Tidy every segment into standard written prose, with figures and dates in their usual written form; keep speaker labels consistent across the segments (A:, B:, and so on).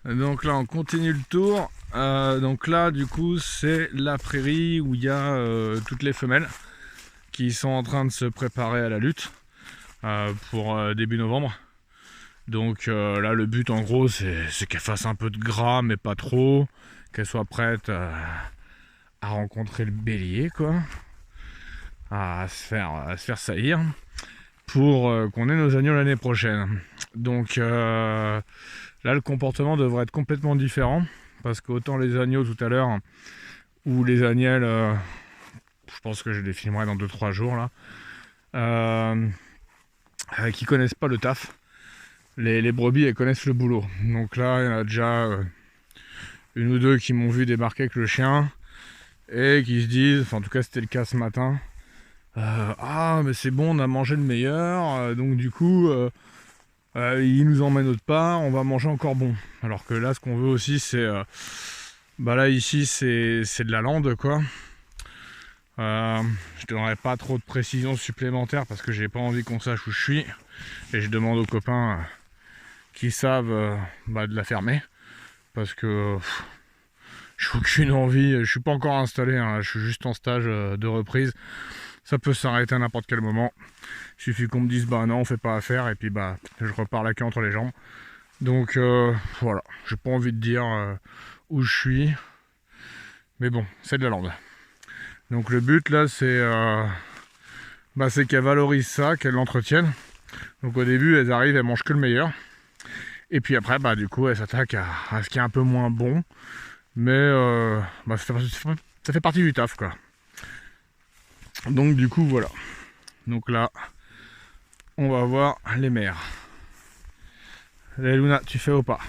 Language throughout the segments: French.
A: Donc là on continue le tour. Donc là du coup c'est la prairie où il y a toutes les femelles qui sont en train de se préparer à la lutte pour début novembre. Donc là le but en gros c'est qu'elle fasse un peu de gras mais pas trop, qu'elle soit prête à rencontrer le bélier quoi, à se faire saillir pour qu'on ait nos agneaux l'année prochaine. Donc là le comportement devrait être complètement différent parce qu'autant les agneaux tout à l'heure ou les agnelles, je pense que je les filmerai dans 2-3 jours là, qui connaissent pas le taf. Les brebis elles connaissent le boulot. Donc là il y en a déjà une ou deux qui m'ont vu débarquer avec le chien et qui se disent, enfin en tout cas c'était le cas ce matin, ah mais c'est bon on a mangé le meilleur, donc du coup il nous emmène autre part, on va manger encore bon. Alors que là ce qu'on veut aussi c'est bah là ici c'est de la lande quoi. Je donnerai pas trop de précisions supplémentaires parce que j'ai pas envie qu'on sache où je suis et je demande aux copains qui savent de la fermer parce que j'ai aucune envie, je suis pas encore installé hein, je suis juste en stage de reprise, ça peut s'arrêter à n'importe quel moment, il suffit qu'on me dise bah non on fait pas affaire et puis bah je repars la queue entre les jambes. Donc voilà, j'ai pas envie de dire où je suis, mais bon c'est de la lande. Donc le but là c'est qu'elles valorisent ça, qu'elles l'entretiennent. Donc au début elles arrivent, elles mangent que le meilleur. Et puis après bah du coup elles s'attaquent à ce qui est un peu moins bon. Mais ça fait partie du taf quoi. Donc du coup voilà. Donc là on va voir les mères. Allez Luna, tu fais au pas.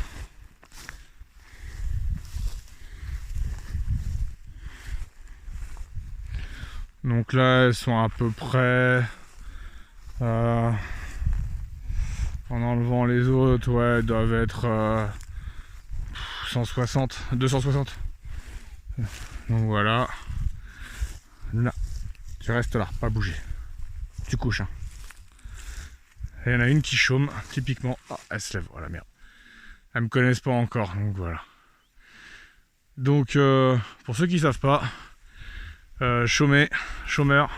A: Donc là elles sont à peu près en enlevant les autres, ouais, elles doivent être 160, 260. Donc voilà. Là, tu restes là, pas bouger. Tu couches. Hein. Et il y en a une qui chôme, typiquement. Ah, elle se lève, voilà, merde. Elles me connaissent pas encore, donc voilà. Donc, pour ceux qui savent pas, chômeur,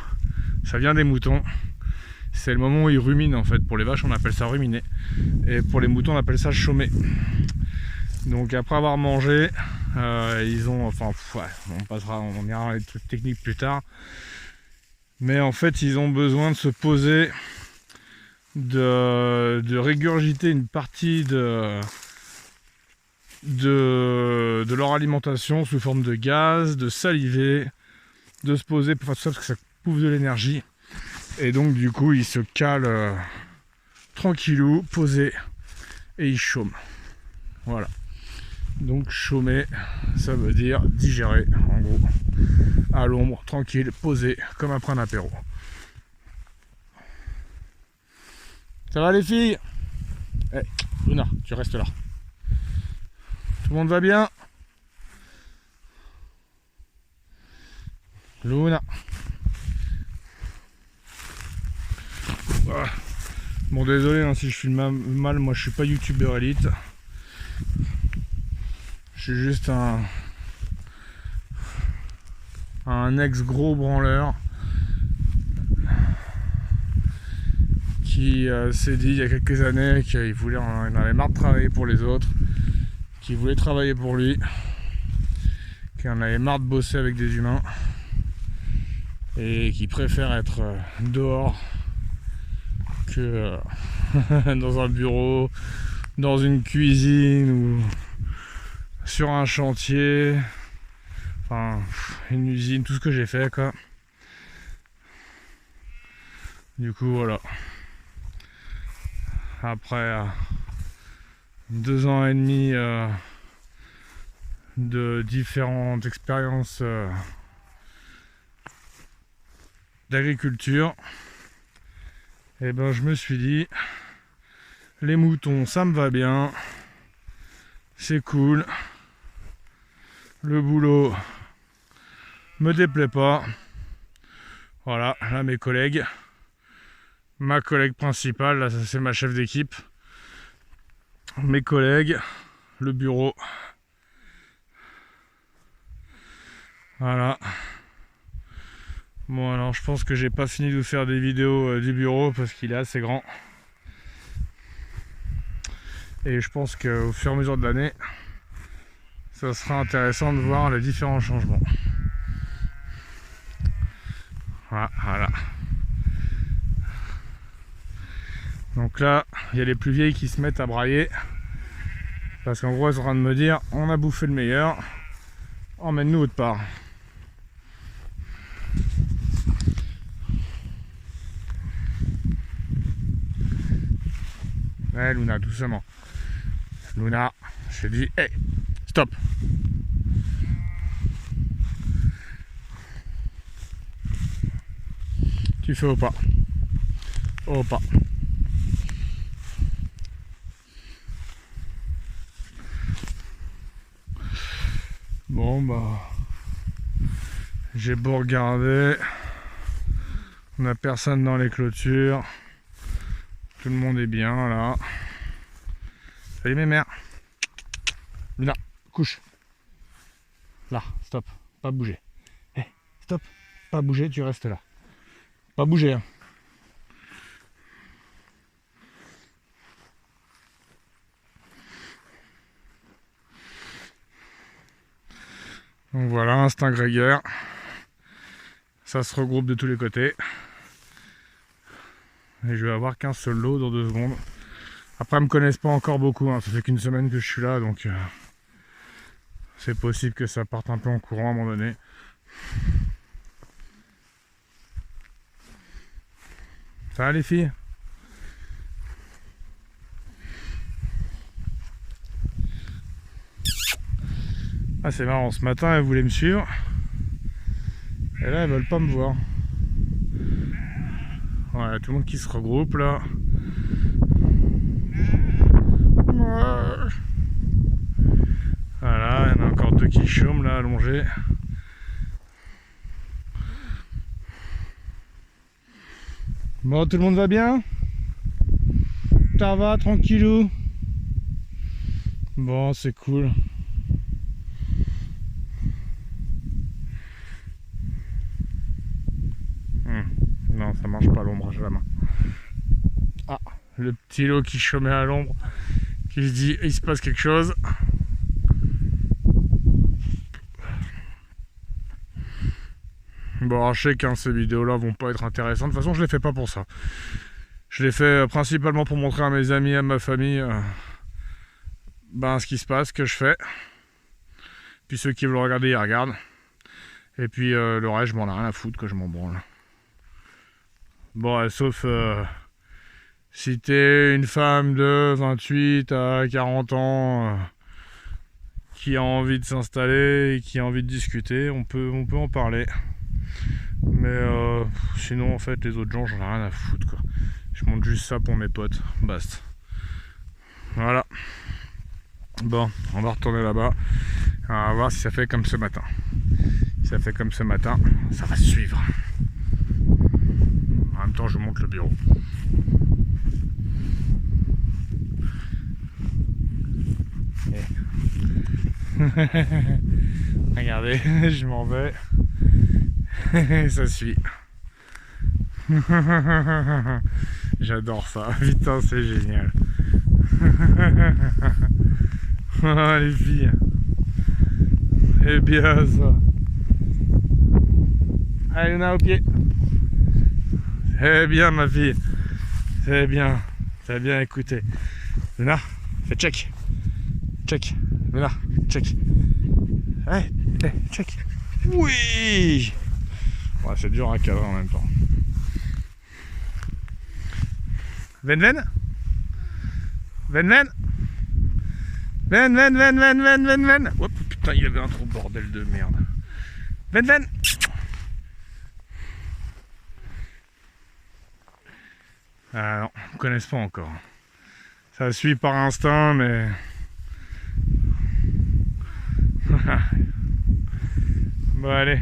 A: ça vient des moutons. C'est le moment où ils ruminent en fait. Pour les vaches, on appelle ça ruminer. Et pour les moutons, on appelle ça chômer. Donc après avoir mangé, ils ont, enfin, ouais, on ira dans les trucs techniques plus tard. Mais en fait, ils ont besoin de se poser, de régurgiter une partie de leur alimentation sous forme de gaz, de saliver, de se poser pour faire tout ça parce que ça bouffe de l'énergie. Et donc du coup, ils se calent tranquillou, posés, et ils chôment. Voilà. Donc chômer, ça veut dire digérer, en gros, à l'ombre, tranquille, posé, comme après un apéro. Ça va les filles? Eh, Luna, tu restes là. Tout le monde va bien? Luna. Voilà. Bon désolé hein, si je filme mal, moi je suis pas youtubeur élite. Je suis juste un ex-gros branleur qui s'est dit il y a quelques années qu'il en avait marre de travailler pour les autres, qu'il voulait travailler pour lui, qu'il en avait marre de bosser avec des humains et qui préfère être dehors que dans un bureau, dans une cuisine ou sur un chantier, enfin une usine, tout ce que j'ai fait quoi. Du coup voilà. Après 2 ans et demi de différentes expériences d'agriculture, et ben je me suis dit les moutons ça me va bien, c'est cool, le boulot me déplaît pas. Voilà, là mes collègues, ma collègue principale, là ça c'est ma chef d'équipe, mes collègues, le bureau. Voilà. Bon alors je pense que j'ai pas fini de vous faire des vidéos du bureau parce qu'il est assez grand. Et je pense qu'au fur et à mesure de l'année, ça sera intéressant de voir les différents changements. Voilà. Donc là, il y a les plus vieilles qui se mettent à brailler. Parce qu'en gros, elles sont en train de me dire, on a bouffé le meilleur, emmène-nous autre part. Ouais, Luna, doucement. Luna, je te dis, hey, stop. Tu fais au pas. Au pas. Bon bah, j'ai beau regarder, on n'a personne dans les clôtures, tout le monde est bien là. Salut mes mères. Luna, couche. Là, stop, pas bouger. Hey, stop, pas bouger, tu restes là. Pas bouger hein. Donc voilà, instinct grégaire. Ça se regroupe de tous les côtés. Et je vais avoir qu'un seul lot dans 2 secondes. Après, ils me connaissent pas encore beaucoup. Hein. Ça fait qu'une semaine que je suis là, donc c'est possible que ça parte un peu en courant à un moment donné. Ça va les filles? Ah c'est marrant, ce matin elles voulaient me suivre. Et là elles veulent pas me voir. Voilà, tout le monde qui se regroupe là. Voilà, il y en a encore 2 qui chôment là, allongés. Bon, tout le monde va bien? Ça va, tranquillou? Bon, c'est cool. Non, ça marche pas l'ombrage à la main. Ah, le petit lot qui chômait à l'ombre, qui se dit il se passe quelque chose. Bon, je sais que ces vidéos-là vont pas être intéressantes. De toute façon, je les fais pas pour ça. Je les fais principalement pour montrer à mes amis, à ma famille, ce qui se passe, ce que je fais. Puis ceux qui veulent regarder, ils regardent. Et puis le reste, je m'en ai rien à foutre, que je m'en branle. Bon, sauf si t'es une femme de 28 à 40 ans qui a envie de s'installer et qui a envie de discuter, on peut en parler. Mais sinon, en fait, les autres gens, j'en ai rien à foutre, quoi. Je monte juste ça pour mes potes, basta. Voilà. Bon, on va retourner là-bas. On va voir si ça fait comme ce matin. Si ça fait comme ce matin, ça va suivre. En même temps, je monte le bureau. Regardez, je m'en vais. Ça suit. J'adore ça. Putain, c'est génial. Oh, les filles. C'est bien ça. Allez, Luna, au pied. C'est bien, ma fille. C'est bien. T'as bien écouté. Luna, fais check. Check. Luna, check. Allez, check. Oui. Ouais, c'est dur à cadrer en même temps. Ven. Oh putain, il y avait un trop bordel de merde. Ven. Ah non, ils me connaissent pas encore. Ça suit par instinct, mais... Bon allez,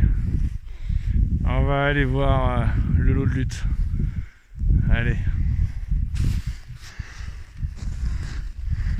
A: on va aller voir le lot de lutte. Allez.